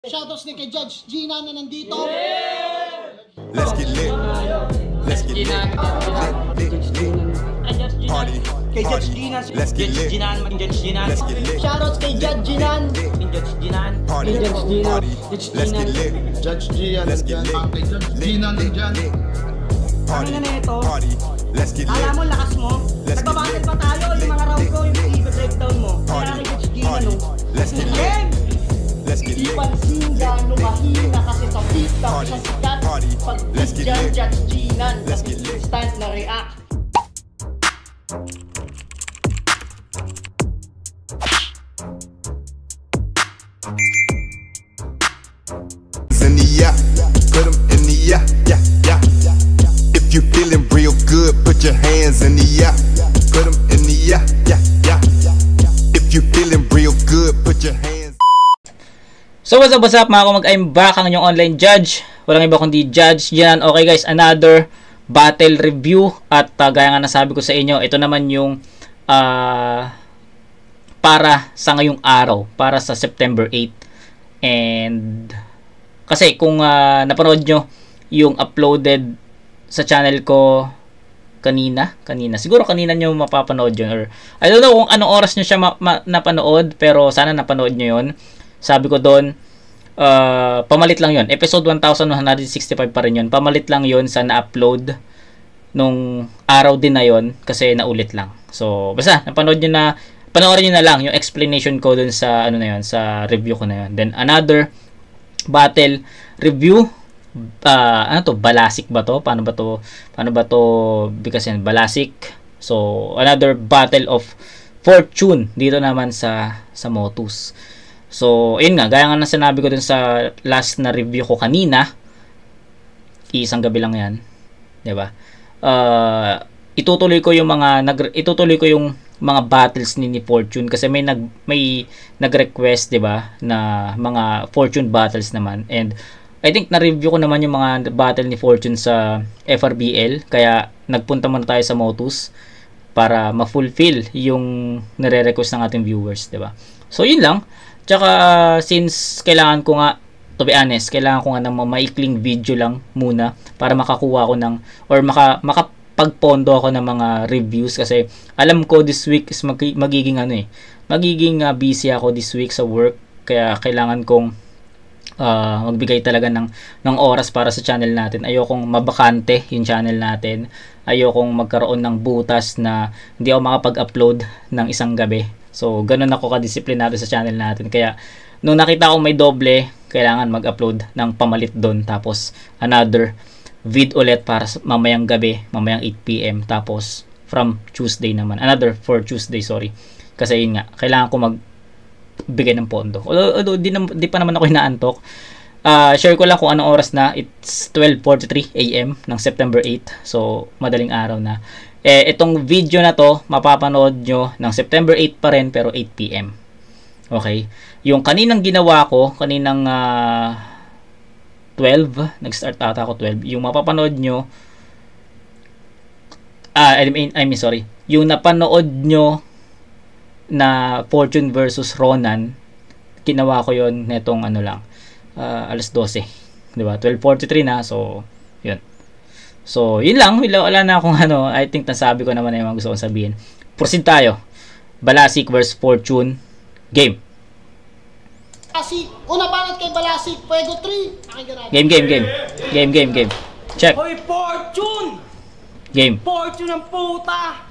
Shoutouts din kay Judge Gina na nandito. Let's get lit. Let's get lit. Party. Kay Judge Gina. Let's get lit. Let's get lit. Shoutouts kay Judge Gina. Party. Party. Let's get lit. Judge Gian, Let's get lit. kay Judge Gina nandyan. Party. Ano na ito? Party. Let's get lit. Alam mo, lakas mo. Let's get Nagbabattle lit. pa tayo. Yung mga round ko, yung i-breakdown mo. Party. Kaya kay Judge Gina, Party. no? Let's get lit. Game! Let's get Di lit. pansin gano'ng mahina kasi sa pista Party. siya sikat. Party. Pag Let's get dyan, lit. Judge Gina. Let's get lit. Instant na react. In the yeah, put 'em in the yeah, yeah, yeah. If you feeling real good, put your hands in the yeah, put 'em in the yeah, yeah, yeah. If you feeling real good, put your hands. So what's up mga kumag, I'm back, ang inyong online judge. Walang iba kundi Judge Gian. Okay guys, another battle review. At gaya nga nasabi ko sa inyo, ito naman yung para sa ngayong araw, para sa September 8. And kasi kung napanood nyo yung uploaded sa channel ko kanina, siguro kanina nyo mapapanood yun, or I don't know kung anong oras nyo siya napanood, pero sana napanood nyo yun. Sabi ko doon, pamalit lang yon, episode 1165 pa rin yun, pamalit lang yon sa na-upload nung araw din na yon kasi naulit lang. So basta napanood nyo na, panoorin nyo na lang yung explanation ko dun sa ano na yon, sa review ko na yon. Then another battle review, ano to, Balasik ba to? Paano ba to bigkasin? Balasik. So another battle of fortune dito naman sa Motus. So ayun nga, gaya nga na sinabi ko dun sa last na review ko kanina, isang gabi lang yan, 'di ba? Itutuloy ko yung mga battles ni Fortune kasi may nag-request, 'di ba, na mga Fortune battles naman, and I think na-review ko naman yung mga battle ni Fortune sa FRBL, kaya nagpunta muna tayo sa Motus para ma-fulfill yung nire-request ng ating viewers, 'di ba? So yun lang. Tsaka since kailangan ko nga, to be honest, kailangan ko nga ng maikling video lang muna para makakuha ko ng, or makapagpondo ako ng mga reviews, kasi alam ko this week is magiging busy ako this week sa work, kaya kailangan kong magbigay talaga ng oras para sa channel natin. Ayokong mabakante yung channel natin, ayokong magkaroon ng butas na hindi ako makapag-upload ng isang gabi. So ganun ako kadisiplinado sa channel natin, kaya nung nakita ko may doble, kailangan mag-upload ng pamalit doon, tapos another vid ulit para mamayang gabi, mamayang 8 PM, tapos from Tuesday naman, another for Tuesday, sorry, kasi yun nga, kailangan ko magbigay ng pondo. Although di pa naman ako inaantok. Share ko lang kung anong oras na. It's 12:43 AM ng September 8, so madaling araw na. Itong video na to mapapanood nyo ng September 8 pa rin, pero 8 PM. Okay, yung kaninang ginawa ko, kaninang 12, nag-start ata ako 12, yung mapapanood nyo, sorry, yung napanood nyo na Fortune versus Ronan, ginawa ko yon netong alas 12, di ba? 12:43 na, so yun. So yun lang, wala na akong I think nasabi ko naman na yung mga gusto kong sabihin. Proceed tayo. Balasik versus Fortune game. Balasik, una banat kay Balasik, Fuego 3. Game. Check. Hoy, Fortune! Game. Fortune ang puta!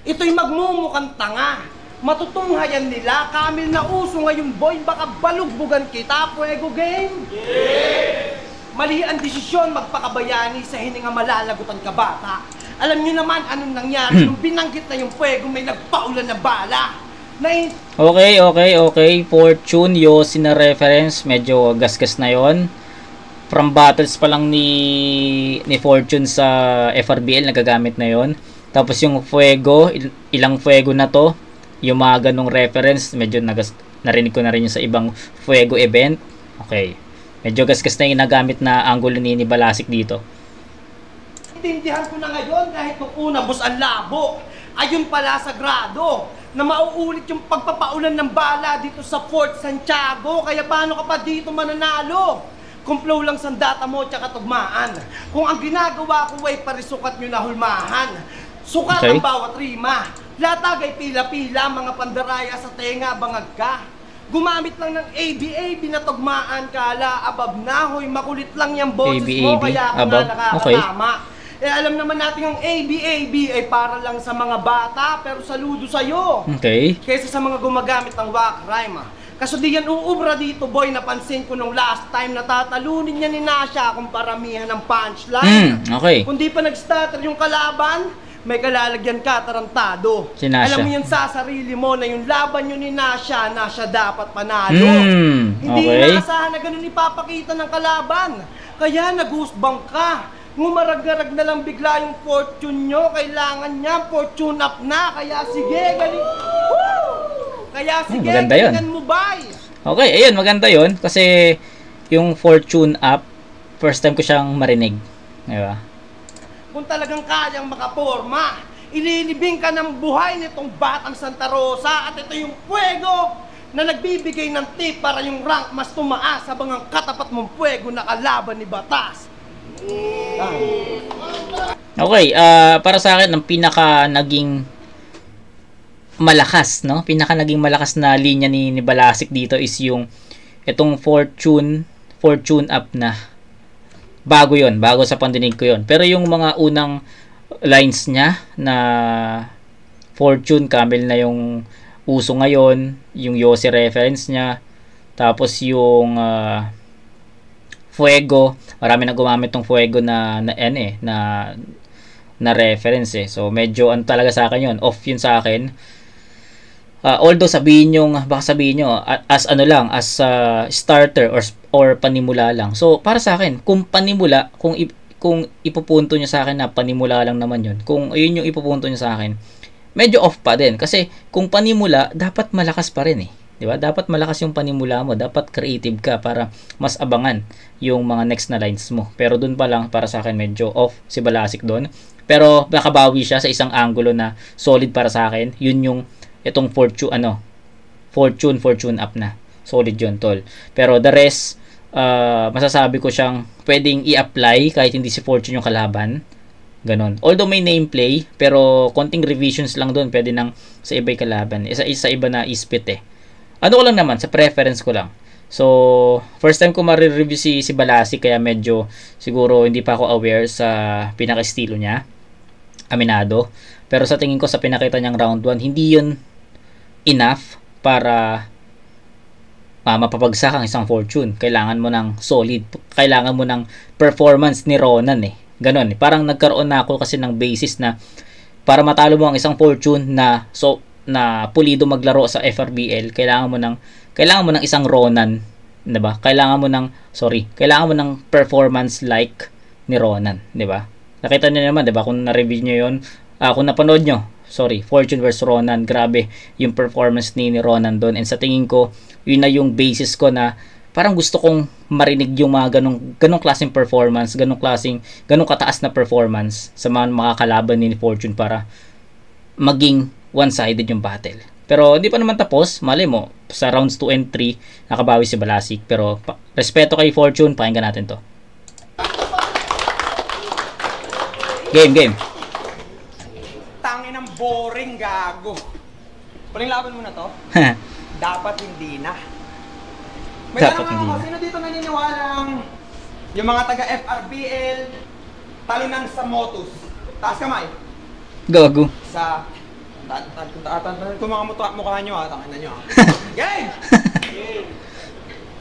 Ito'y magmumukhang tanga. Matutunghayan nila, Kamil na uso ngayon, boy, baka balugbugan kita, Fuego game! Yeah! Mali ang desisyon magpakabayani sa hininga malalagutan ka bata. Alam nyo naman anong nangyari nung binanggit na yung Fuego, may nagpaulan na bala. Okay. Fortune, Yossi na reference, medyo gasgas na yon. From battles pa lang ni Fortune sa FRBL, nagagamit na yon. Tapos yung Fuego, ilang Fuego na to, yung mga ganong reference, medyo narinig ko na rin yung sa ibang Fuego event. Okay, medyo gasgas na yung nagamit na angulo ni Balasik dito. Intindihan ko na ngayon, kahit nung una, boss, ang labo. Ayun pala sagrado na mauulit yung pagpapaulan ng bala dito sa Fort Santiago. Kaya paano ka pa dito mananalo? Kung flow lang sa data mo tsaka tugmaan. Kung ang ginagawa ko ay parisukat nyo na hulmahan. Sukat ang bawat rima. Latag ay pila-pila, mga pandaraya sa tenga, bangag ka. Gumamit lang ng ABAB na tugmaan, kala abab na, hoy makulit lang yung boses mo, kaya ka nga nakakatama. Eh alam naman natin yung ABAB ay para lang sa mga bata, pero saludo sa'yo. Okay. Kaysa sa mga gumagamit ng whack rhyme. Kaso di yan uubra dito, boy, napansin ko nung last time na tatalunin niya ni Nasha kung paramihan ng punchline. Okay. Kung di pa nag-stutter yung kalaban, may kalalagyan ka, tarantado. Si Nasha. Alam mo yun sa sarili mo na yung laban yun ni Nasha, Nasha dapat panalo. Hindi inaasahan na ganun ipapakita ng kalaban. Kaya nag-goosebump ka. Ngumarag-garag na lang bigla yung fortune nyo. Kailangan niya, fortune up na. Kaya sige, galing. Woo! Kaya sige, galingan mo, bay. Okay, ayun, maganda yun. Kasi yung fortune up, first time ko siyang marinig. Diba? Kung talagang kayang makaporma, ililibing ka ng buhay nitong batang Santa Rosa. At ito yung fuego na nagbibigay ng tip para yung rank mas tumaas habang ang katapat mong fuego na kalaban ni Batas. Okay, para sa akin, ang pinaka naging malakas, no? Pinaka naging malakas na linya ni Balasik dito is yung itong fortune up na. Bago yon, bago sa pandinig ko yon. Pero yung mga unang lines niya na fortune, Camel na yung uso ngayon, yung Yossi reference niya, tapos yung fuego, marami na gumamit ng fuego na reference eh. So medyo talaga sa akin yon, off yun sa akin. Although baka sabihin nyo as starter or panimula lang. So para sa akin, kung panimula, kung ipupunto nyo sa akin na panimula lang naman yun, kung yun yung ipupunto nyo sa akin, medyo off pa din. Kasi kung panimula, dapat malakas pa rin eh. Diba? Dapat malakas yung panimula mo. Dapat creative ka para mas abangan yung mga next na lines mo. Pero dun pa lang, para sa akin, medyo off si Balasik dun. Pero nakabawi siya sa isang angulo na solid para sa akin. Yun yung itong fortune up na. Solid yun, tol. Pero the rest, masasabi ko siyang pwedeng i-apply kahit hindi si Fortune yung kalaban. Ganon. Although may nameplay, pero konting revisions lang doon, pwede nang sa iba'y kalaban. Isa iba na ispit eh. Ano ko lang naman, sa preference ko lang. So, first time ko ma-review si Balasik, kaya medyo siguro hindi pa ako aware sa pinaka-estilo niya. Aminado. Pero sa tingin ko sa pinakita niyang round 1, hindi yun enough para mapapagsak ang isang Fortune. Kailangan mo ng solid, kailangan mo ng performance ni Ronan eh. Ganon eh. Parang nagkaroon na ako kasi ng basis na para matalo mo ang isang Fortune na pulido maglaro sa FRBL, kailangan mo ng isang Ronan, 'di ba? Kailangan mo ng performance like ni Ronan, 'di ba? Nakita niyo naman, 'di ba? Kung na-review niyo 'yon, kung napanood niyo, Fortune vs Ronan, grabe yung performance ni Ronan doon. And sa tingin ko, yun na yung basis ko na parang gusto kong marinig yung mga ganong klaseng performance, ganong kataas na performance sa mga makakalaban ni Fortune para maging one-sided yung battle. Pero hindi pa naman tapos, mali mo, sa rounds 2 and 3, nakabawi si Balasik. Pero respeto kay Fortune, pakinggan natin to. Game. Tangin ng boring, gago. Paling laban mo na to? Dapat hindi na. May Dapat tanong hindi ako, na. sino dito naniniwalang yung mga taga-FRBL talo ng sa Motus? Taas kamay. Gago. Sa kung mga mukha nyo tangin na nyo Game!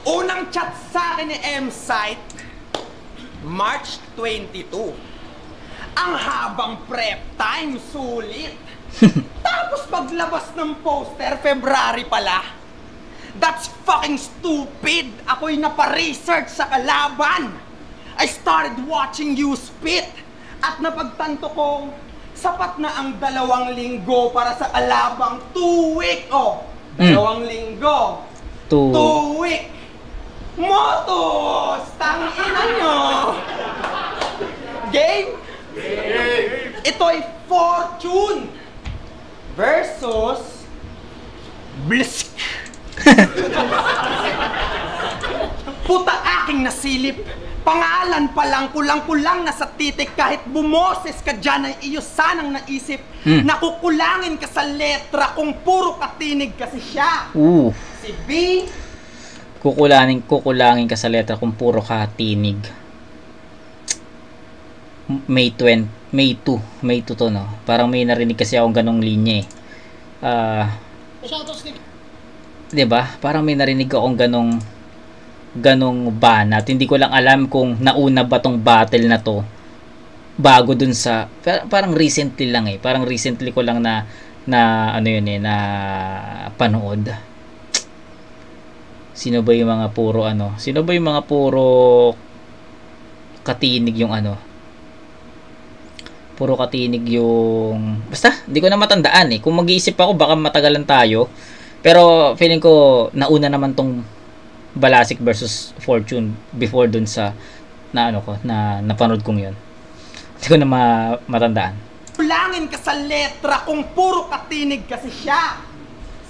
Unang chat sa akin ni M-Site, March 22. Ang habang prep time, sulit. Tapos paglabas ng poster, February pala. That's fucking stupid. Ako'y napa-research sa kalaban. I started watching you spit. At napagtanto ko, sapat na ang 2 linggo para sa kalabang 2 week. 2 linggo. 2 week. Motos! Tangina nyo! Game? Ito'y Fortune. versus Blisk. Puta aking nasilip. Pangalan pa lang, kulang-kulang na sa titik. Kahit bumoses ka dyan ay iyo sanang naisip. Nakukulangin ka sa letra kung puro katinig kasi siya. Si B. Kukulangin ka sa letra kung puro katinig. May 2 to, no? Parang may narinig kasi akong ganong linya eh. Shoutouts ni... Diba? Parang may narinig akong ganong banat. Hindi ko lang alam kung nauna ba tong battle na to bago dun sa parang recently lang eh. Parang recently ko lang na ano yun eh, na panood. Sino ba yung mga puro katinig yung ano? Puro katinig yung... Basta, hindi ko na matandaan eh. Kung mag-iisip ako, baka matagalan tayo. Pero feeling ko, nauna naman tong Balasik versus Fortune before dun sa na napanood kong yun. Hindi ko na matandaan. Kulangin ka sa letra kung puro katinig kasi siya.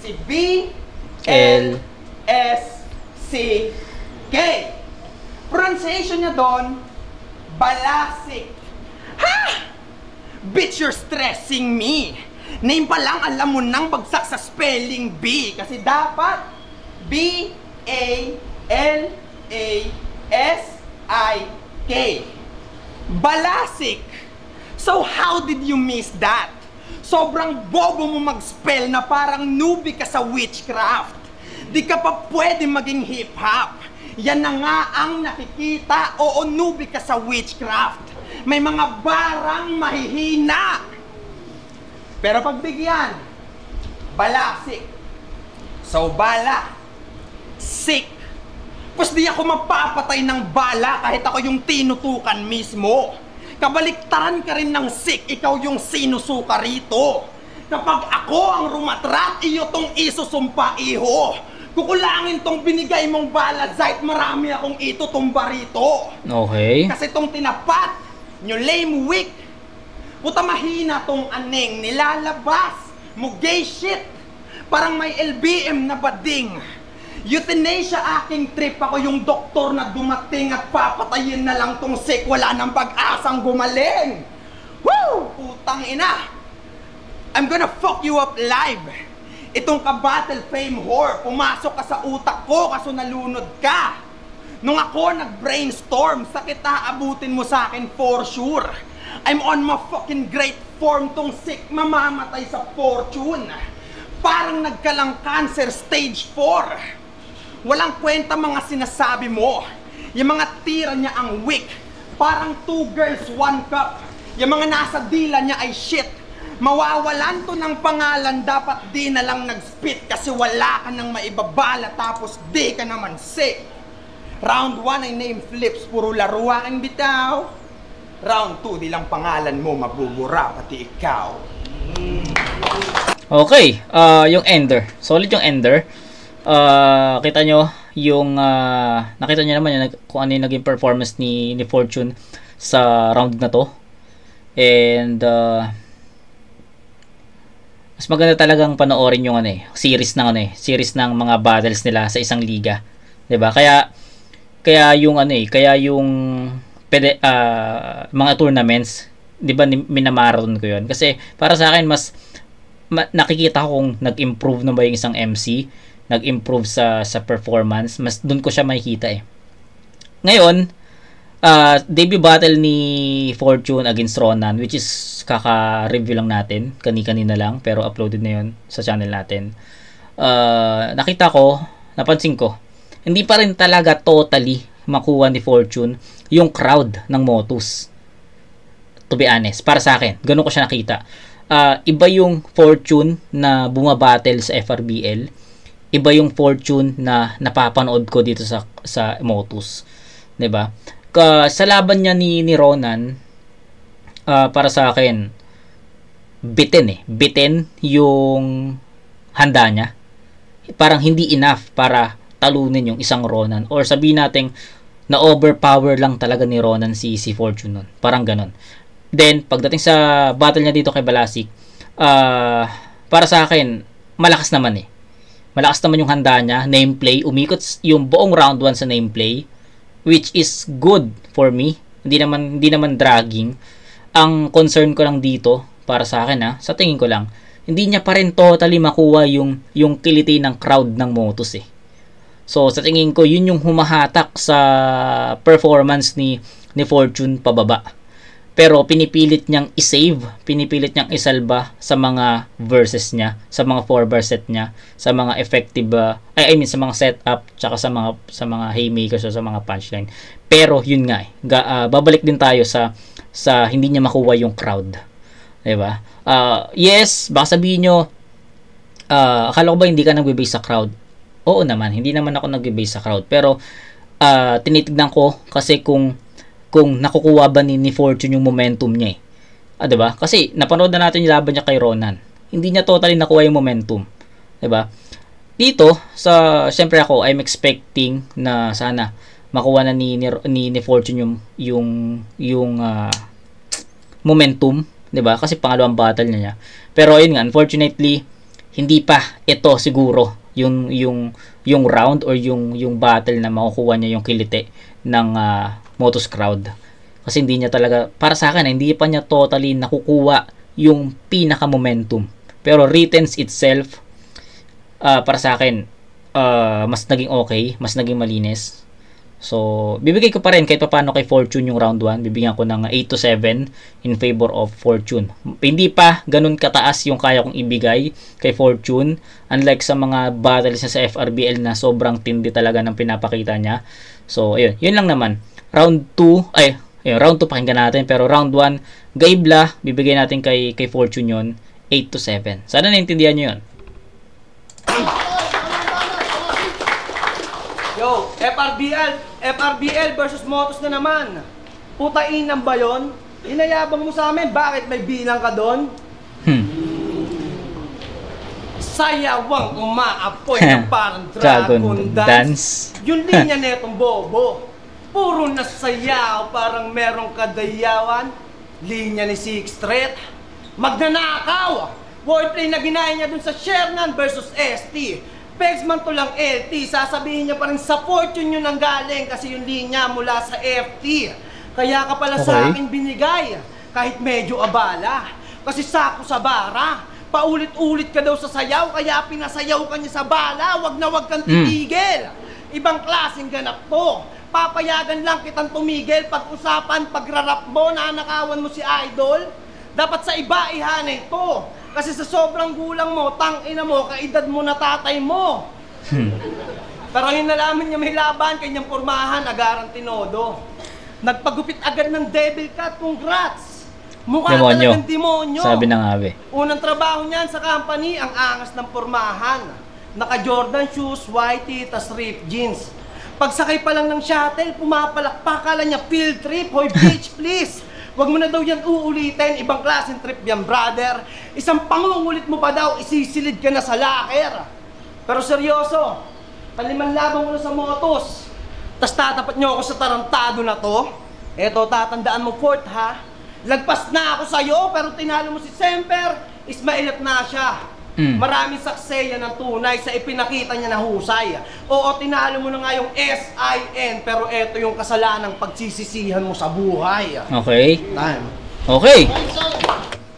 Si B, L, S, C, K. Pronunciation niya doon, Balasik. Ha! Bitch, you're stressing me. Name pa lang alam mo nang bagsak sa spelling B. Kasi dapat B, A, L, A, S, I, K. Balasik. So how did you miss that? Sobrang bobo mo mag-spell na parang newbie ka sa witchcraft. Di ka pa pwede maging hip-hop. Yan na nga ang nakikita. Oo, newbie ka sa witchcraft. May mga barang mahihina. Pero pagbigyan, Balasik. So bala, sick. Pues di ako mapapatay ng bala kahit ako yung tinutukan mismo. Kabaliktaran ka rin ng sick, ikaw yung sinusuka rito. Kapag ako ang rumatrat, iyo tong isusumpa, iho. Kukulangin tong binigay mong bala, Zait, marami akong itutumba rito. Okay. Kasi tong tinapat, nyo lame weak. Puta mahina tong aneng, nilalabas. Mo gay shit. Parang may LBM na bading. Euthanasia aking trip, ako yung doktor na dumating at papatayin na lang tong sick, wala nang pag-asang gumaling. Woo! Putang ina. I'm gonna fuck you up live. Itong ka-battle fame whore, pumasok ka sa utak ko kaso nalunod ka. Nung ako nag-brainstorm, sakit aabutin mo sa akin for sure. I'm on my fucking great form, tong sick mamamatay sa fortune. Parang nagkalang cancer stage 4. Walang kwenta mga sinasabi mo. Yung mga tira niya ang weak. Parang 2 girls, 1 cup. Yung mga nasa dila niya ay shit. Mawawalan to ng pangalan, dapat di na lang nag-spit kasi wala ka nang maibabala tapos di ka naman sick. Round 1 ay name flips, puro laro aking bitaw. Round 2, di lang pangalan mo mabubura pati ikaw. Okay, yung Ender. Solid yung Ender. Kita nyo yung nakita nyo naman yung, kung ano yung naging performance ni Fortune sa round na to. And mas maganda talagang panoorin yung series ng mga battles nila sa isang liga. 'Di ba? Kaya yung mga tournaments, 'di ba, minamarathon ko 'yon. Kasi para sa akin mas nakikita ko kung nag-improve na ba yung isang MC, nag-improve sa performance, mas doon ko siya makikita eh. Ngayon, debut battle ni Fortune against Ronan, which is kaka-review lang natin, kani-kanina lang, pero uploaded na yun sa channel natin. Napansin ko, hindi pa rin talaga totally makuha ni Fortune yung crowd ng Motus. To be honest, para sa akin, ganun ko siya nakita. Iba yung Fortune na bumabattle sa FRBL, iba yung Fortune na napapanood ko dito sa Motus, 'di ba? Sa laban niya ni Ronan, para sa akin bitin yung handa niya. Parang hindi enough para talunin yung isang Ronan, or sabihin natin na overpower lang talaga ni Ronan si Fortune nun. Parang ganon. Then pagdating sa battle niya dito kay Balasik, para sa akin, malakas naman eh. Malakas naman yung handa niya, nameplay, umikot yung buong round 1 sa nameplay, which is good for me. Hindi naman dragging. Ang concern ko lang dito, para sa akin sa tingin ko lang, hindi niya pa rin totally makuha yung kiliti ng crowd ng Motus eh. So sa tingin ko, yun yung humahatak sa performance ni Fortune pababa. Pero pinipilit niyang i-save, pinipilit niyang isalba sa mga verses niya, sa mga 4-bar set niya, sa mga effective, sa mga setup, tsaka sa mga haymakers o sa mga punchline. Pero yun nga babalik din tayo sa hindi niya makuha yung crowd. Diba? Yes, baka sabihin nyo, akala ko ba hindi ka nagbe-base sa crowd? Oo naman, hindi naman ako nagbe-base sa crowd. Pero tinitignan ko kasi kung nakukuha ba ni Fortune yung momentum niya eh. Diba? Kasi napanood na natin yung laban niya kay Ronan. Hindi niya totally nakuha yung momentum. Diba? Dito, syempre ako, I'm expecting na sana makuha na ni Fortune yung momentum. Diba? Kasi pangalawang battle niya. Pero ayun nga, unfortunately, hindi pa ito siguro yung round or yung battle na makukuha niya yung kilite ng Motus crowd. Kasi hindi niya talaga, para sa akin, hindi pa niya totally nakukuha yung pinaka momentum. Pero returns itself, para sa akin, mas naging okay, mas naging malinis. So, bibigay ko pa rin kahit paano kay Fortune yung round 1. Bibigyan ko ng 8-7 in favor of Fortune. Hindi pa ganun kataas yung kaya kong ibigay kay Fortune. Unlike sa mga battles niya sa FRBL na sobrang tindi talaga ng pinapakita niya. So, ayun. Yun lang naman. Round 2, round 2 pakinggan natin. Pero round 1, Gaibla, bibigay natin kay Fortune yun. 8-7. Sana naintindihan nyo yun. Yo, FRBL versus Motus na naman. Putainan ba yun? Inayabang mo sa amin, bakit may bilang ka doon? Sayawang umaapoy na parang dragon dance. Yung linya netong bobo. Puro nasayaw, parang merong kadayawan. Linya ni Six Threat. Magnanakaw. Wordplay na ginaya niya dun sa Shernan versus ST. Pegs man to lang LT, sasabihin niya pa rin sa Fortune yun ang galing kasi yung linya mula sa FT. Kaya ka pala sa akin binigay, kahit medyo abala. Kasi sako sa bara, paulit-ulit ka daw sa sayaw, kaya pinasayaw ka niya sa bala, wag na wag kang titigil. Ibang klaseng ganap to. Papayagan lang kitang tumigil pag-usapan, pagrarap mo, nanakawan mo si Idol. Dapat sa iba ihanay to. Kasi sa sobrang gulang mo, tangina mo, kaedad mo na tatay mo. Pero yung nalaman niya may laban, kanyang pormahan, agaran tinodo. Nagpagupit agad ng devil cut, congrats. Mukha talagang demonyo. Sabi ng ave. Unang trabaho niyan sa company, ang angas ng pormahan. Naka Jordan shoes, whitey, tas ripped jeans. Pagsakay pa lang ng shuttle, pumapalakpak, kala niya field trip. Hoy bitch, please. Wag mo na daw yan uulitin, ibang klaseng trip yan, brother. Isang pangungulit mo pa daw, isisilid ka na sa locker. Pero seryoso, paliman labang mo na sa Motus. Tas tatapat nyo ako sa tarantado na to. Eto, tatandaan mo, Fort, ha? Lagpas na ako sa'yo, pero tinalo mo si Semper, Ismailat na siya. Maraming sakseya ng tunay sa ipinakita niya na husay. Oo, tinalo mo na nga yung SIN, pero eto yung kasalanang pagsisisihan mo sa buhay. Okay. Time. Okay.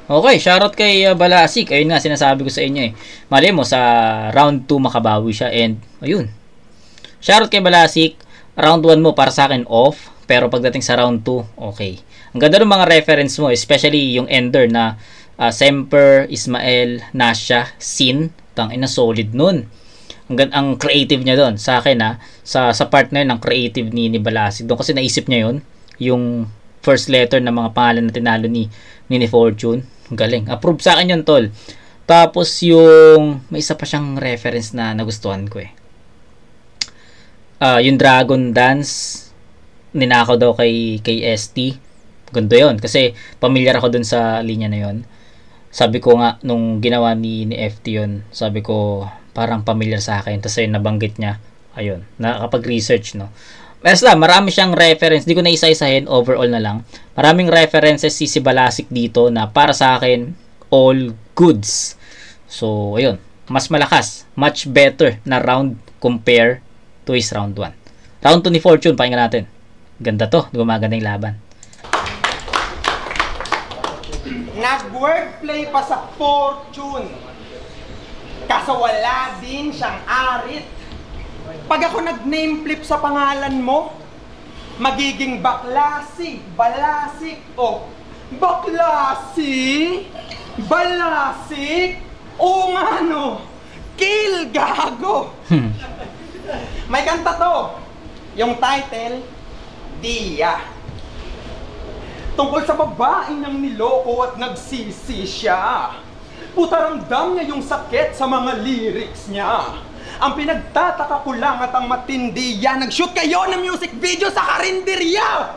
Okay, shoutout kay Balasik. Ayun nga, sinasabi ko sa inyo eh. Mali mo, sa round 2 makabawi siya and ayun. Shoutout kay Balasik. Round 1 mo para sa akin off, pero pagdating sa round 2, okay. Ang ganda ng mga reference mo, especially yung ender na Semper, Ismael, Nasha, Sin, tangina solid nun. Ang creative niya doon sa akin sa partner ng creative ni Balasik doon kasi naisip niya yon yung first letter ng mga pangalan na tinalo ni Fortune. Galing. Approve sa akin yun, tol. Tapos yung may isa pa siyang reference na nagustuhan ko eh. Yung Dragon Dance ninakaw daw kay ST. Ganda yun kasi familiar ako dun sa linya na yon. Sabi ko nga, nung ginawa ni FT yun, sabi ko, parang familiar sa akin. Tapos ayun, nabanggit niya. Ayun, nakakapag-research, no? Basta, marami siyang reference. Di ko na isa-isahin, overall na lang. Maraming references si Balasik dito na para sa akin, all goods. So, ayun. Mas malakas. Much better na round compare to his round 1. Round 2 ni Fortune, pakinggan natin. Ganda to. Gumaganda yung laban. Nag-wordplay pa sa Fortune. Kaso wala din siyang arit. Pag ako nag-name flip sa pangalan mo, magiging Baklasi, Balasik, o Baklasi, Balasik, o nga no, kill, gago. May kanta to. Yung title, Dia. Tungkol sa babaeng niyang niloko at nagsisi siya. Putaramdam niya yung sakit sa mga lyrics niya. Ang pinagtataka ko lang at ang matindi yan, nag-shoot kayo ng music video sa karinderya!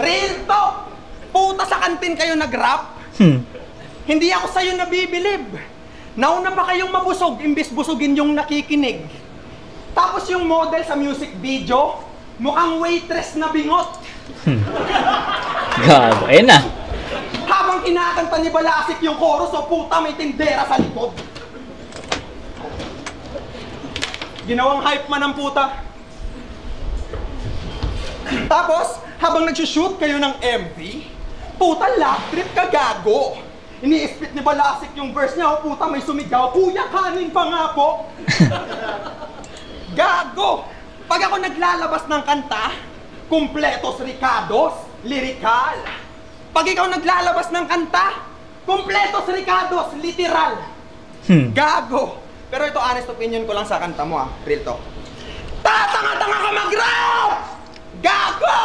Real talk! Puta sa kantin kayo nag-rap? Hindi ako sa'yo nabibilib. Nauna pa kayong mabusog, imbis busugin yung nakikinig. Tapos yung model sa music video, mukhang waitress na bingot. Gago. Ayun na. Habang kinakanta ni Balasik yung chorus, o puta may tindera sa likod. Ginawang hype man ang puta. Tapos, habang nagsushoot kayo ng MV, puta love trip ka, gago. Ini-split ni Balasik yung verse niya, o puta may sumigaw, kuya kanin pa nga po. Gago. Pag ako naglalabas ng kanta, kumpletos ricados, lirikal. Pag ikaw naglalabas ng kanta, kumpletos ricados, literal. Gago. Pero ito, honest opinion ko lang sa kanta mo, real talk. Tatanga-tanga ka mag-rap! Gago!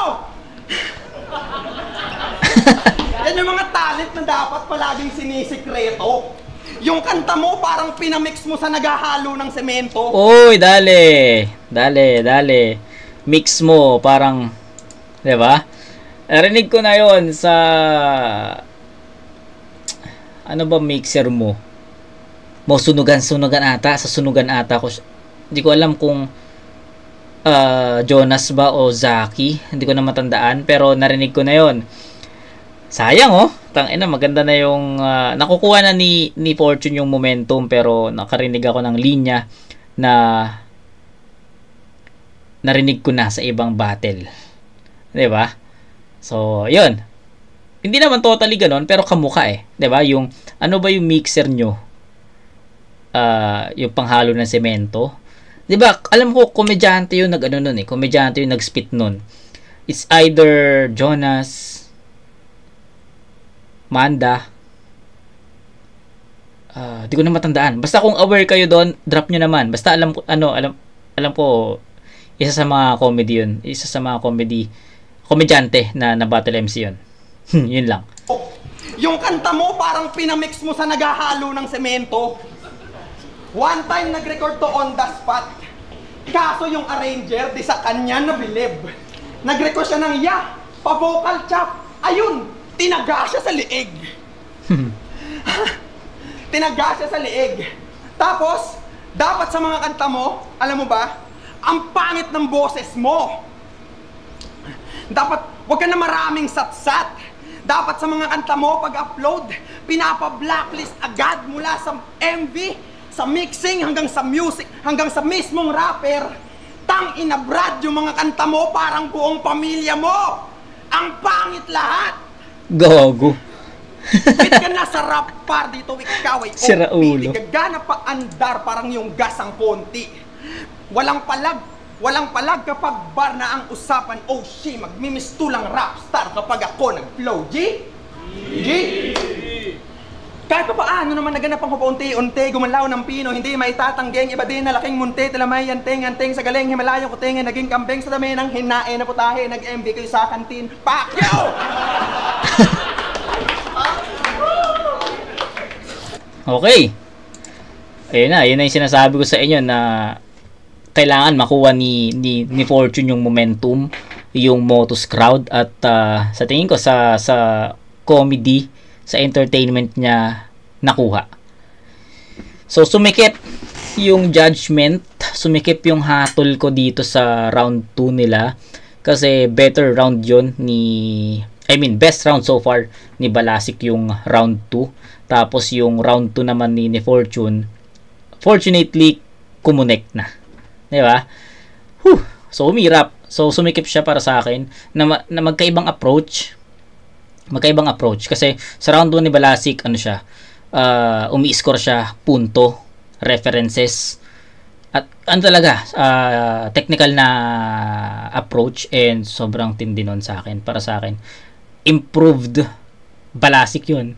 Yan yung mga talent na dapat palaging sinisikreto. Yung kanta mo, parang pinamix mo sa naghahalo ng semento. Uy, dali. Dali. Mix mo, parang, di ba? Narinig ko na yon sa, ano ba mixer mo? Sunugan ata. Sa sunugan ata ko. Hindi ko alam kung Jonas ba o Zaki. Hindi ko na matandaan. Pero narinig ko na yon. Sayang oh. Tangina, maganda na yung nakukuha na ni Fortune yung momentum. Pero nakarinig ako ng linya na narinig ko na sa ibang battle. Diba? So, yun. Hindi naman totally ganon. Pero kamukha eh. Diba? Yung, ano ba yung mixer nyo? Yung panghalo ng semento. 'Di ba? Alam ko komedyante yung nag-ano nun eh. Komedyante yung nag-spit nun. It's either Jonas, Manda. Di ko na matandaan. Basta kung aware kayo doon, drop nyo naman. Basta alam ko isa sa mga comedy yun. Isa sa mga komedyante na battle MC yun. Yun lang. Yung kanta mo parang pinamix mo sa naghahalo ng semento. One time nag-record to on the spot. Kaso yung arranger, di sa kanya nabilib. Nag-record siya ng pa-vocal chop. Ayun, tinaga siya sa liig. Tinaga siya sa liig. Tapos, dapat sa mga kanta mo, alam mo ba, ang pangit ng boses mo. Dapat, wag ka na maraming satsat. Dapat sa mga kanta mo, pag-upload, pinapa-blacklist agad mula sa MV, sa mixing hanggang sa music, hanggang sa mismong rapper. Tang ina Brad, yung mga kanta mo parang buong pamilya mo. Ang pangit lahat. Gago. Bit ka na sa rap par dito, ikaw ay sira ulo. Gagana pa andar parang yung gas ang konti. Walang palag kapag bar na ang usapan. Oh shit, magmimistulang rap star kapag ako nag-flow. G? Kahit pa paano naman naganap ang unti-unti, gumalaw ng pino, hindi may tatanggeng, iba din na laking munti, talamay, anteng sa galing, Himalayang kutingin, naging kambing sa dami ng hinae na putahe, nag-MV kayo sa kantin, fuck you! Okay. Ayun na yung sinasabi ko sa inyo na kailangan makuha ni Fortune yung momentum, yung Motus crowd at sa tingin ko sa comedy, sa entertainment niya nakuha. So sumikip yung judgment, sumikip yung hatol ko dito sa round 2 nila kasi better round yon best round so far ni Balasik yung round 2 Tapos yung round 2 naman ni Fortune, fortunately, kumonect na. Di ba? So, umirap. So, sumikip siya para sa akin na magkaibang approach. Magkaibang approach. Kasi sa round 1 ni Balasik, ano siya, umi-score siya, punto, references, at ano talaga, technical na approach, and sobrang tindi nun sa akin, para sa akin. Improved Balasik yun.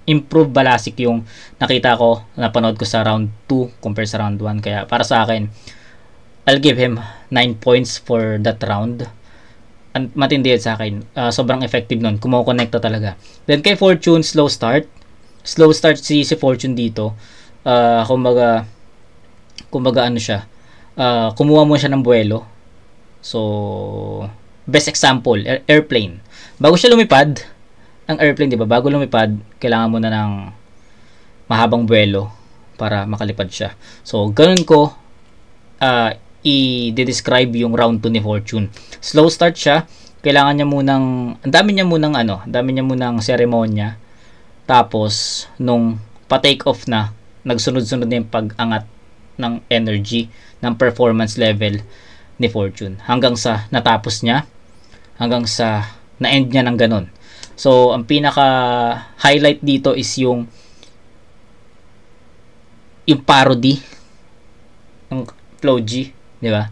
Improved Balasik yung nakita ko, napanood ko sa round 2 compare sa round 1. Kaya para sa akin, I'll give him 9 points for that round. Matindi sa akin. Sobrang effective nun. Kumokonekta talaga. Then kay Fortune, slow start. Slow start si Fortune dito. Kumbaga ano siya. Kumuha mo siya ng buwelo. So, best example, airplane. Bago siya lumipad, ang airplane, di ba? Bago lumipad, kailangan mo na ng mahabang buwelo para makalipad siya. So, ganun ko i-describe yung round 2 ni Fortune. Slow start siya. Kailangan niya munang, ang dami niya munang seremonya. Tapos, nung pa-take off na, nagsunod-sunod na yung pag-angat ng energy, ng performance level ni Fortune. Hanggang sa natapos niya, hanggang sa na-end niya ng ganun. So, ang pinaka-highlight dito is yung parody ng Flow G. Di ba?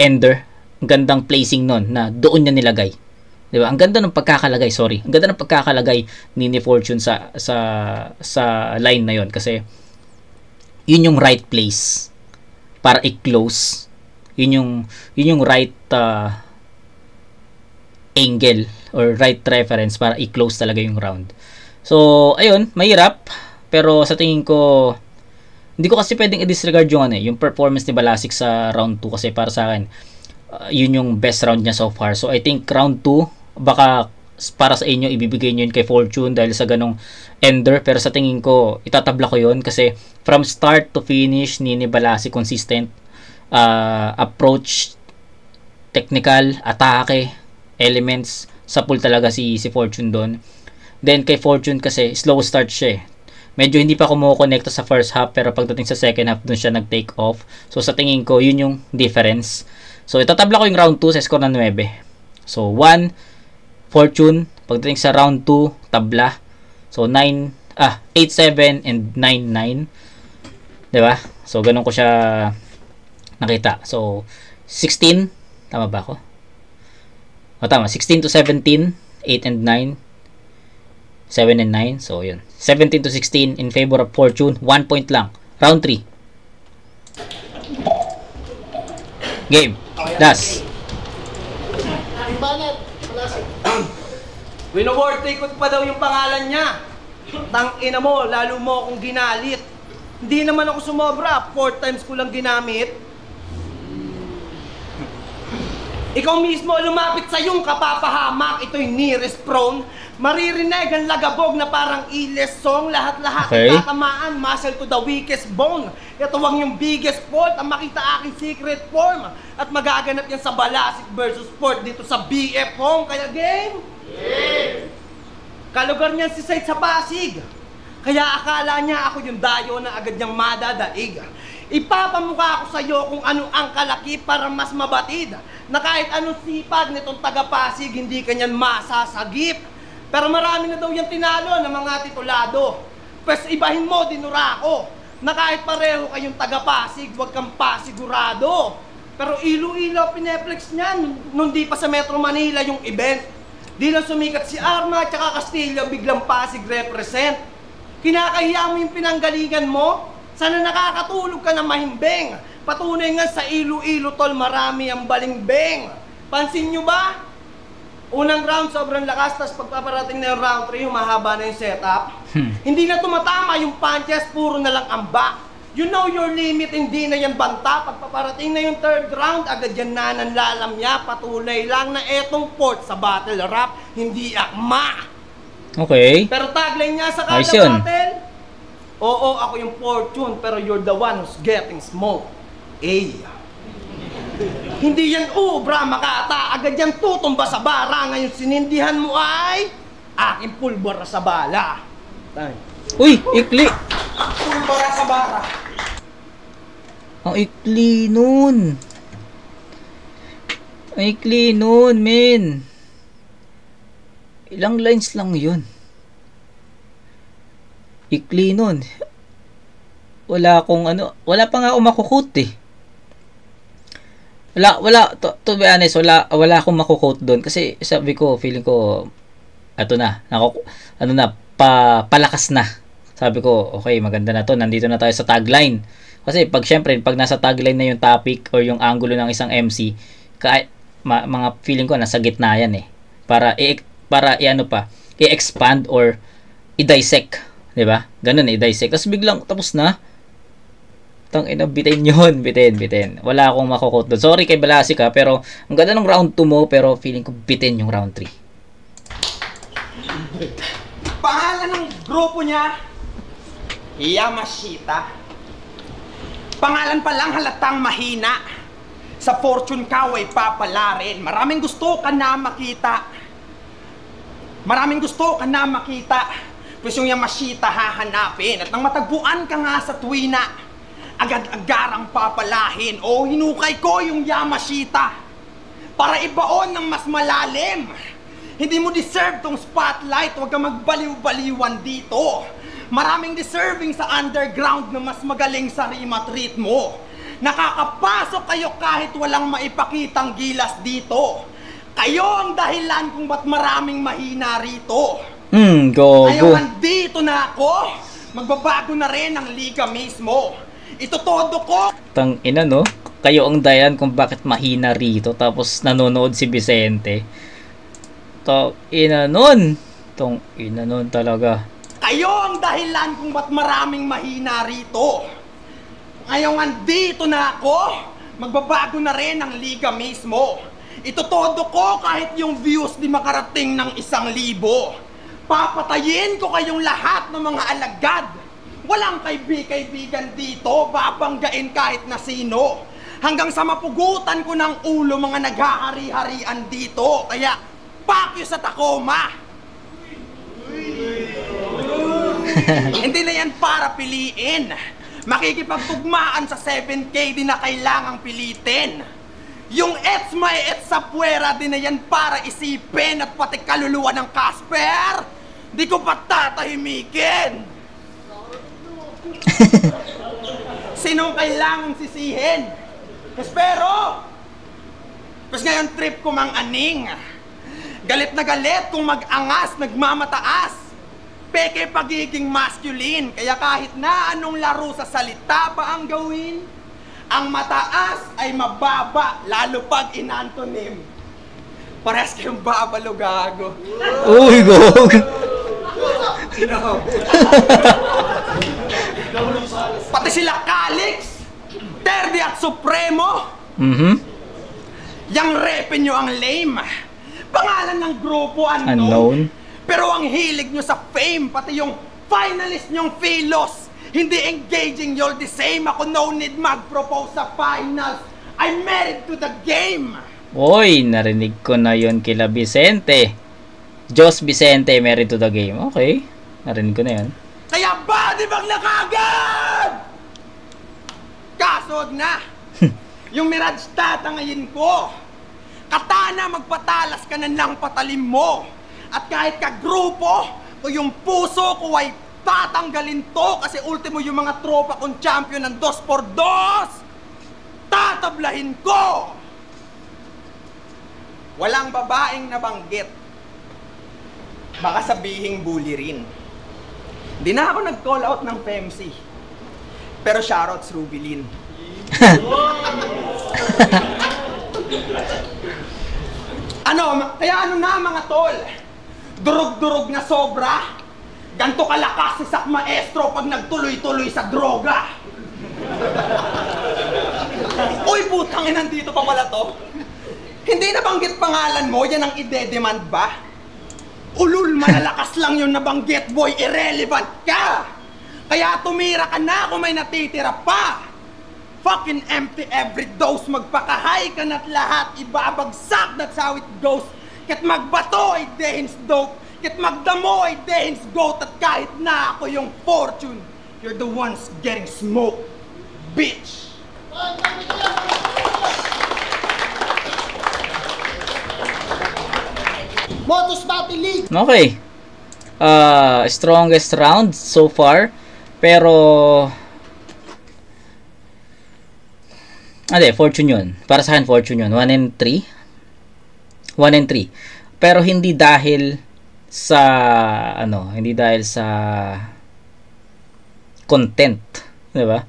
Ender. Ang gandang placing nun na doon niya nilagay. Di ba? Ang ganda ng pagkakalagay, Ang ganda ng pagkakalagay ni Fortune sa line na yon, kasi yun yung right place para i-close. Yun yung right angle or right reference para i-close talaga yung round. So, ayun, mahirap, pero sa tingin ko hindi ko kasi pwedeng i-disregard yung performance ni Balasik sa round 2, kasi para sa akin yun yung best round niya so far. So I think round 2 baka para sa inyo ibibigay niyo yun kay Fortune dahil sa ganong ender, pero sa tingin ko itatabla ko yun kasi from start to finish ni Balasik consistent approach, technical, atake, elements, sapul talaga si Fortune doon. Then kay Fortune kasi slow start siya. Medyo hindi pa kumukonekta sa first half, pero pagdating sa second half doon siya nag-take off. So sa tingin ko yun yung difference. So itatabla ko yung round 2 sa score na 9. So 1 Fortune, pagdating sa round 2 tabla. So 8-7 and 9-9. 'Di ba? So ganun ko siya nakita. So 16, tama ba ako? Tama, 16 to 17, 8 and 9, 7 and 9. So yun. 17 to 16 in favor of Fortune. 1 point lang. Round 3. Game. Das. Banet, Balasik. Wino-overtake pa daw yung pangalan niya. Tangina mo, lalo mo akong ginalit. Hindi naman ako sumobra. 4 times ko lang ginamit. Ikaw mismo lumapit sa yung kapapahamak. Ito'y nearest prone. Maririnig ang lagabog na parang iles song. Lahat-lahat Okay. tatamaan. Muscle to the weakest bone. Ituwang yung biggest fault ang makita aking secret form. At magaganap yan sa Balasik versus Fort dito sa BF Home. Kaya game? Yeah. Kalugar niyan si Said sa Pasig. Kaya akala niya ako yung dayo na agad niyang madadaig. Ipapamukha ko sa iyo kung ano ang kalaki para mas mabatid. Na kahit anong sipag nitong taga-Pasig, hindi kanyan masasagip. Pero marami na daw yung tinalo ng mga titulado. Pwes ibahin mo, dinura ko, na kahit pareho kayong taga-Pasig, huwag kang pasigurado. Pero Iloilo pineplex niyan, nung di pa sa Metro Manila yung event. Di lang sumikat si Arma at saka Castillo, biglang Pasig represent. Kinakahiya mo yung pinanggalingan mo? Sana nakakatulog ka ng mahimbing. Patunay nga sa Iloilo tol, marami ang balingbeng. Pansin nyo ba? Unang round sobrang lakas, tapos pagpaparating na yung round 3, humahaba na yung setup. Hindi na tumatama yung punches, puro na lang amba. You know your limit, hindi na yan banta. Pagpaparating na yung third round, agad yan na nanlalamya. Patuloy lang na etong Fort sa battle rap, hindi akma. Okay. Pero tagline niya sa kada Ayos yun. battle, oo, ako yung Fortune, pero you're the one who's getting smoke. Hindi yan ubra makata, agad yan tutumba sa bara. Ngayon sinindihan mo ay aking pulbora sa bala. Tayo. Uy, ikli. Full bara sa bara. Ang ikli nun. Ang ikli nun, men. Ilang lines lang yun. Ikli nun. Wala pa nga akong makukot eh. To be honest, wala akong makukot doon kasi sabi ko, feeling ko palakas na. Sabi ko, okay, maganda na to. Nandito na tayo sa tagline. Kasi pag nasa tagline na yung topic or yung angulo ng isang MC, mga feeling ko nasa gitna yan eh. Para i-expand or i-dissect, 'di ba? Ganun i-dissect. Tapos biglang tapos na. Bitin. Wala akong makukot doon. Sorry kay Balasik ha, pero ang ganda ng round 2 mo, pero feeling ko bitin yung round 3. Pangalan ng grupo niya, Yamashita. Pangalan pa lang halatang mahina. Sa fortune ka ay papalarin. Maraming gusto ka na makita. Pues yung Yamashita hahanapin. At nang matagpuan ka nga sa tuwina, agad-agarang papalahin. O hinukay ko yung Yamashita para ibaon ng mas malalim. Hindi mo deserve tong spotlight. Huwag kang magbaliw-baliwan dito. Maraming deserving sa underground na mas magaling sa rima at ritmo. Nakakapasok kayo kahit walang maipakitang gilas dito. Kayo ang dahilan kung ba't maraming mahina rito. Go. Ngayon andito na ako. Magbabago na rin ang liga mismo. Itotodo ko. Tangina no? Kayo ang dahilan kung bakit mahina rito. Tapos nanonood si Vicente. Tangina nun talaga. Kayo ang dahilan kung ba't maraming mahina rito. Ngayon andito na ako. Magbabago na rin ang liga mismo. Itotodo ko kahit yung views di makarating ng 1,000. Papatayin ko kayong lahat ng mga alagad. Walang kaibigan dito, babanggain kahit na sino. Hanggang sa mapugutan ko ng ulo mga naghahari-harian dito. Kaya, pakyo sa Tacoma. Hindi na yan para piliin. Makikipagtugmaan sa 7K di na kailangang pilitin. Yung ets may ets sa puwera di na yan para isipin at pati kaluluwa ng Casper. Di ko pa tatahimikin. Sinong kailangang sisihin? Espero! Tapos ngayon trip ko mang aning. Galit na galit kung mag-angas, nagmamataas. Peke pagiging masculine. Kaya kahit na anong laro sa salita pa ang gawin, ang mataas ay mababa, lalo pag inantonym. Parehas kayong babalo, gago. Uy, gog! Pati sila Calix, Terdi at Supremo. Yang repin nyo ang lame. Pangalan ng grupo unknown. Pero ang hilig nyo sa fame, pati yung finalist nyong Philos, hindi engaging, you're the same. Ako no need mag-propose sa finals. I'm married to the game. Oy, narinig ko na yon kila Vicente. Jos Vicente, married to the game. Okay, narinig ko na yon. Kaya body bag na kagad! Kasod na! Yung Mirage tatangayin ko. Katana, magpatalas ka na ng patalim mo. At kahit kagrupo, o yung puso ko ay tatanggalin to. Kasi ultimo yung mga tropa kong champion ng 2x2. Tatablahin ko! Walang babaeng nabanggit. Baka sabihing bully rin. Hindi na ako nag-call out ng FEMC. Pero shoutouts Rubilin. Kaya ano na mga tol? Durog-durog na sobra. Ganto kalakas si Sak Maestro pag nagtuloy-tuloy sa droga. Uy, putang ina, nandito pa pala to. Hindi nabanggit pangalan mo, yan ang ide-demand ba? Ulul, malalakas lang yung nabanggit, boy, irrelevant ka! Kaya tumira ka na kung may natitira pa! Fucking empty every dose, magpakahay ka na't lahat, ibabagsak, that's how it goes. Kat magbato ay dehins dope, Kit magdamo ay Danes Goat at kahit na ako yung Fortune, you're the ones getting smoked, bitch! Motos Battle League. Okay. Strongest round so far. Pero Fortune yun. Para sa akin, Fortune yun. 1 and 3. 1 and 3. Pero hindi dahil sa hindi dahil sa content, 'di ba?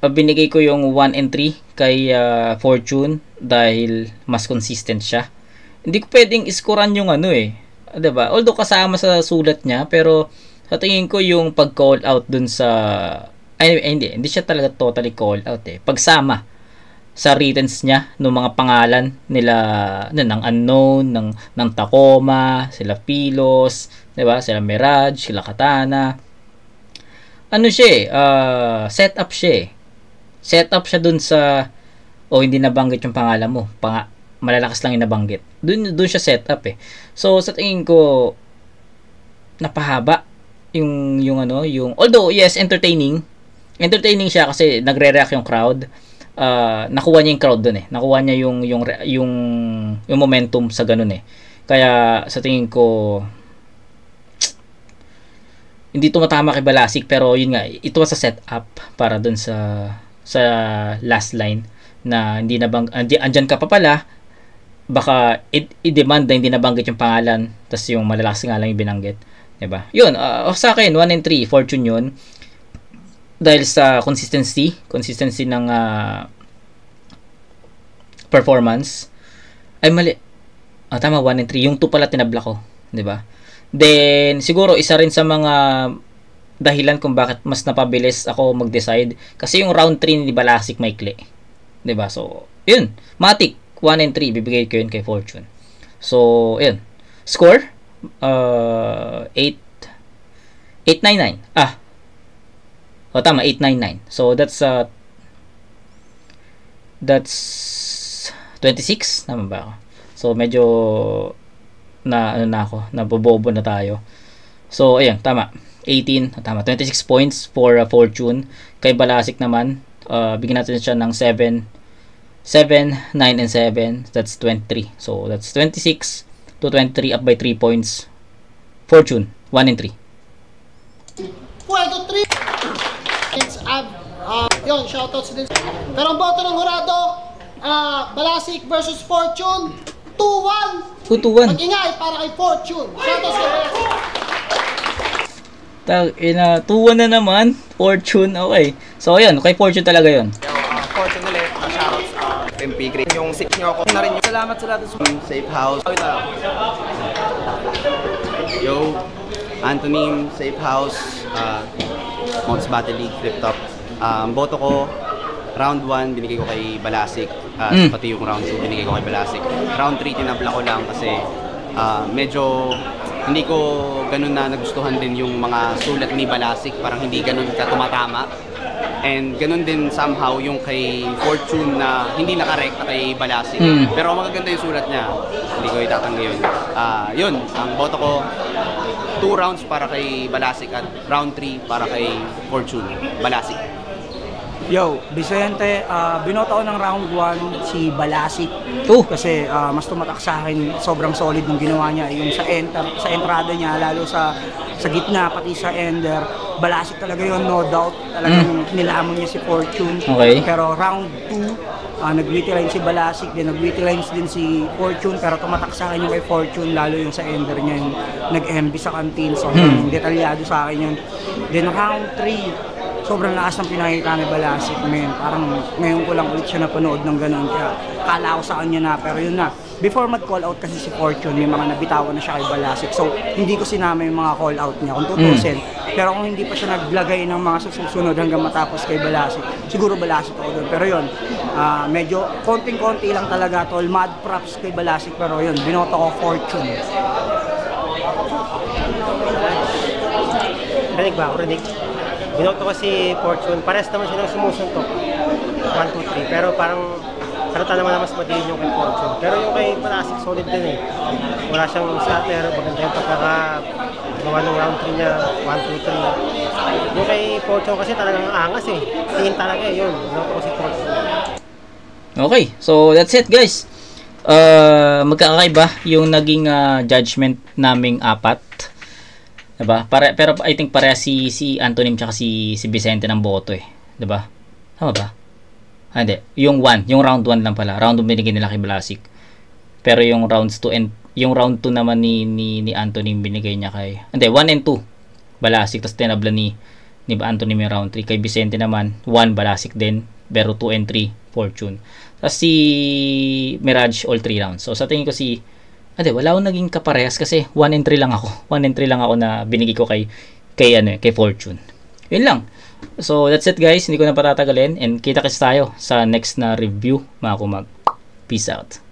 Binigay ko yung 1 and 3 kay Fortune dahil mas consistent siya. Hindi ko pwedeng iskoran yung 'di ba? Although kasama sa sulat niya, pero sa tingin ko yung pag-call out dun sa hindi siya talaga totally call out pagsama sa writtens niya ng mga pangalan nila ng Unknown, ng Tacoma, sila Pilos, 'di ba? Sila Mirage, sila Katana. Setup siya. Setup siya dun sa hindi nabanggit yung pangalan mo. Malalakas lang yung nabanggit. Dun siya setup So sa tingin ko napahaba yung although yes, entertaining siya kasi nagre-react yung crowd. Nakuha niya yung crowd doon nakuha niya yung momentum sa ganun kaya sa tingin ko hindi tumatama kay Balasik, pero yun nga, ito sa setup para doon sa last line na hindi andyan ka pa pala, baka i-demand na hindi nabanggit yung pangalan, tas yung malalakas nga lang yung binanggit, diba? Yun, sa akin 1 and 3 Fortune yun dahil sa consistency ng performance. Ay mali. Tama, 1 and 3. Yung 2 pala tinabla ko, 'di ba? Then siguro isa rin sa mga dahilan kung bakit mas napabilis ako mag-decide kasi yung round 3 ni Balasik maikli. 'Di ba? So, yun. Matic 1 and 3 bibigay ko yun kay Fortune. So, yun. Score 899. Tama, 899. So that's 26, tama ba ako? So medyo nabobobo na tayo. So ayan, tama. 18, tama, 26 points for Fortune. Kay Balasik naman, bigyan natin siya ng 7, 9 and 7. That's 23. So that's 26 to 23, up by 3 points. Fortune 1 and 3. Fuego 3. Yun, shoutouts din. Pero ang boto ng hurado, Balasik versus Fortune, 2-1. 2-1. Mag-ingay para kay Fortune. Shoutouts kay Balasik. 2-1 na naman. Fortune, okay. So, ayun, kay Fortune talaga yun. Fortune ulit, shoutouts MP Green. Yung 6 nyo ako na rin yung salamat sa lahat sa Safe House. Yo, Antonym, Safe House, Mods Battle League, Flip Top. Boto ko, round 1 binigay ko kay Balasik, pati yung round 2 binigay ko kay Balasik. Round 3 tinabla ko lang kasi medyo hindi ko ganun na nagustuhan din yung mga sulat ni Balasik, parang hindi ganun ka tumatama. And ganun din somehow yung kay Fortune na hindi nakarekta kay Balasik. Pero magaganda yung sulat niya, hindi ko itatanggi yun. Yun, ang boto ko, 2 rounds para kay Balasik at round 3 para kay Fortune, Balasik. Yo, Vicente, binoto ko ng round 1 si Balasik. Kasi mas tumatak sa akin, sobrang solid yung ginawa niya. Yung sa entrada niya, lalo sa gitna, pati sa ender. Balasik talaga yun, no doubt. Talagang nilamon niya si Fortune. Okay. Pero round 2, nag-witty line si Balasik, din nag-witty lines din si Fortune. Pero tumatak sa akin yung kay Fortune, lalo yung sa ender niya, yung nag-MB sa kantin. So, detalyado sa akin yun. Then round 3, sobrang lakas ng pinakita ni Balasik, men. Parang ngayon ko lang ulit siya napanood ng ganun. Kaya kala ko sa kanya na, pero yun na. Before mag-call out kasi si Fortune, may mga nabitawan na siya kay Balasik. So, hindi ko sinama yung mga call out niya kung tutusin. Pero kung hindi pa siya naglagay ng mga susunod hanggang matapos kay Balasik, siguro Balasik ako doon. Pero yun, medyo konting-konti lang talaga, tol. Mad props kay Balasik, pero yun, binoto ko Fortune. Rinig ba ako? Rinig? Binoto ko si Fortune, pares naman silang sumusuntok 1, 2, 3, pero parang karata naman na mas madiin yung kay Fortune. Pero yung kay Balasik solid din eh. Wala siyang stutter, maganda yung pagkakagawa ng round 3 niya, 1, 2, 3. Yung kay Fortune kasi talagang angas eh. Tingin talaga eh, yun. Binoto ko si Fortune. Okay, so that's it guys. Magkakaiba yung naging judgment naming apat. Diba? Pero I think pareha si Antonym tsaka si Vicente ng boto eh. Diba? Tama ba? Hindi. Yung round 1 lang pala. Round 1 binigay nila kay Balasik. Pero yung rounds 2 and yung round 2 naman ni Antonym binigay niya kay... Hindi, 1 and 2 Balasik. Tapos tinabla ni Antonym yung round 3. Kay Vicente naman, 1 Balasik din. Pero 2 and 3 Fortune. Tapos si Mirage all 3 rounds. So sa tingin ko wala akong naging kaparehas kasi 1 and 3 lang ako. 1 and 3 lang ako na binigay ko kay Fortune. Yun lang. So that's it guys. Hindi ko na patatagalin and kita-kits tayo sa next na review mga kumag. Peace out.